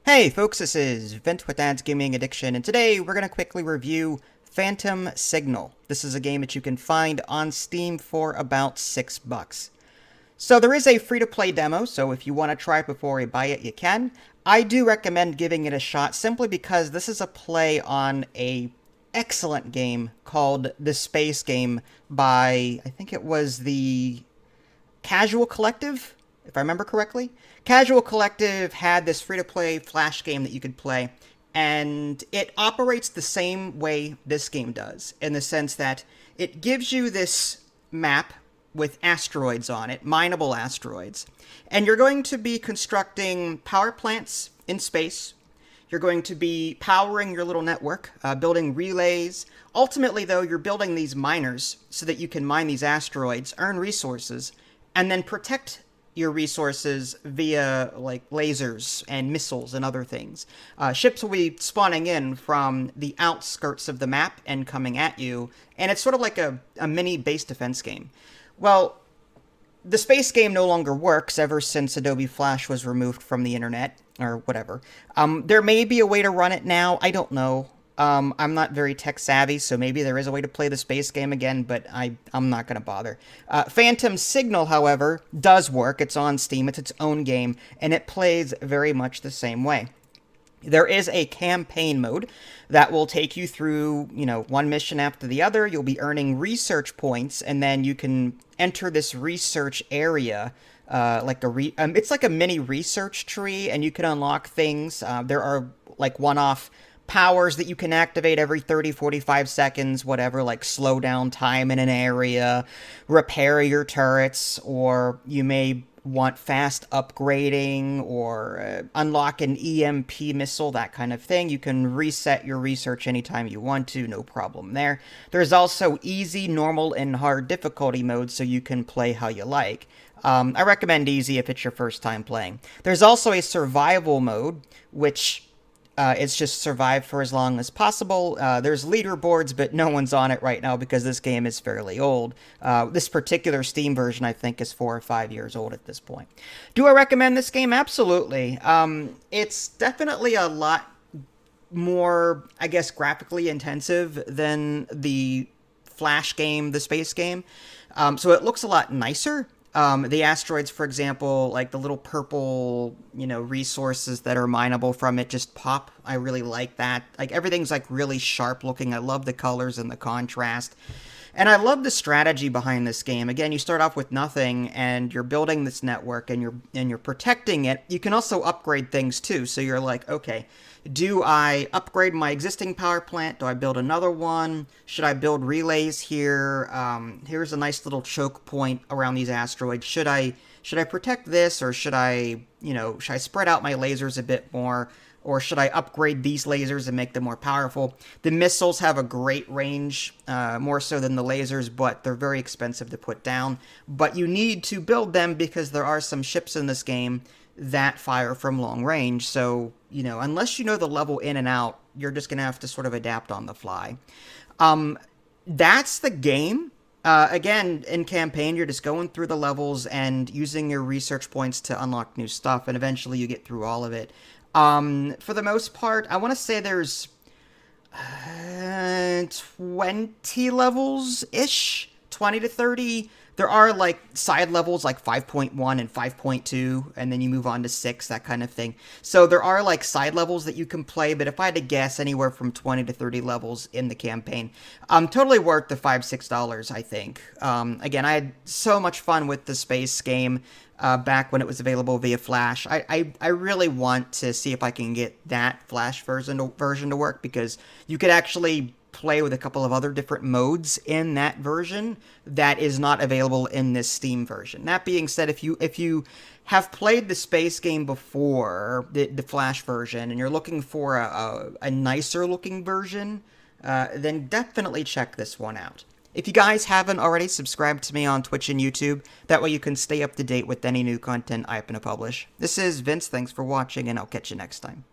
Hey folks, this is Vint with Dad's Gaming Addiction, and today we're going to quickly review Phantom Signal. This is a game that you can find on Steam for about $6. So there is a free-to-play demo, so if you want to try it before you buy it, you can. I do recommend giving it a shot simply because this is a play on a excellent game called The Space Game by, I think it was the Casual Collective, if I remember correctly. Casual Collective had this free-to-play Flash game that you could play, and it operates the same way this game does, in the sense that it gives you this map with asteroids on it, mineable asteroids, and you're going to be constructing power plants in space. You're going to be powering your little network, building relays. Ultimately, though, you're building these miners so that you can mine these asteroids, earn resources, and then protect your resources via like lasers and missiles and other things. Ships will be spawning in from the outskirts of the map and coming at you, and it's sort of like a mini base defense game. Well, the space game no longer works ever since Adobe Flash was removed from the internet, or whatever. There may be a way to run it now, I don't know. I'm not very tech savvy, so maybe there is a way to play the space game again, but I'm not going to bother. Phantom Signal, however, does work. It's on Steam, it's its own game, and it plays very much the same way. There is a campaign mode that will take you through, one mission after the other. You'll be earning research points, and then you can enter this research area, it's like a mini research tree, and you can unlock things. There are like one-off powers that you can activate every 30, 45 seconds, whatever, like slow down time in an area, repair your turrets, or you may want fast upgrading or unlock an EMP missile, that kind of thing. You can reset your research anytime you want to, no problem there. There's also easy, normal, and hard difficulty modes, so you can play how you like. I recommend easy if it's your first time playing. There's also a survival mode, which it's just survive for as long as possible. There's leaderboards, but no one's on it right now because this game is fairly old. This particular Steam version, I think, is 4 or 5 years old at this point. Do I recommend this game? Absolutely. It's definitely a lot more, I guess, graphically intensive than the Flash game, the space game. So it looks a lot nicer. The asteroids, for example, like the little purple, resources that are mineable from it just pop. I really like that. Like everything's like really sharp looking. I love the colors and the contrast. And I love the strategy behind this game. Again, you start off with nothing and you're building this network and you're protecting it. You can also upgrade things too. So you're like, okay, do I upgrade my existing power plant? Do I build another one? Should I build relays here? Here's a nice little choke point around these asteroids. Should I protect this, or should I spread out my lasers a bit more? Or should I upgrade these lasers and make them more powerful? The missiles have a great range, more so than the lasers, but they're very expensive to put down. But you need to build them because there are some ships in this game that fire from long range. So, unless you know the level in and out, you're just going to have to sort of adapt on the fly. That's the game. Again, in campaign, you're just going through the levels and using your research points to unlock new stuff, and eventually you get through all of it. For the most part, I want to say there's 20 levels-ish, 20 to 30. There are like side levels like 5.1 and 5.2, and then you move on to 6, that kind of thing. So there are like side levels that you can play, but if I had to guess, anywhere from 20 to 30 levels in the campaign. Totally worth the $5, $6, I think. Again, I had so much fun with the space game back when it was available via Flash. I really want to see if I can get that Flash version to work, because you could actually play with a couple of other different modes in that version that is not available in this Steam version. That being said, if you have played the space game before, the Flash version, and you're looking for a nicer looking version, then definitely check this one out. If you guys haven't already, subscribe to me on Twitch and YouTube. That way you can stay up to date with any new content I happen to publish. This is Vince, thanks for watching, and I'll catch you next time.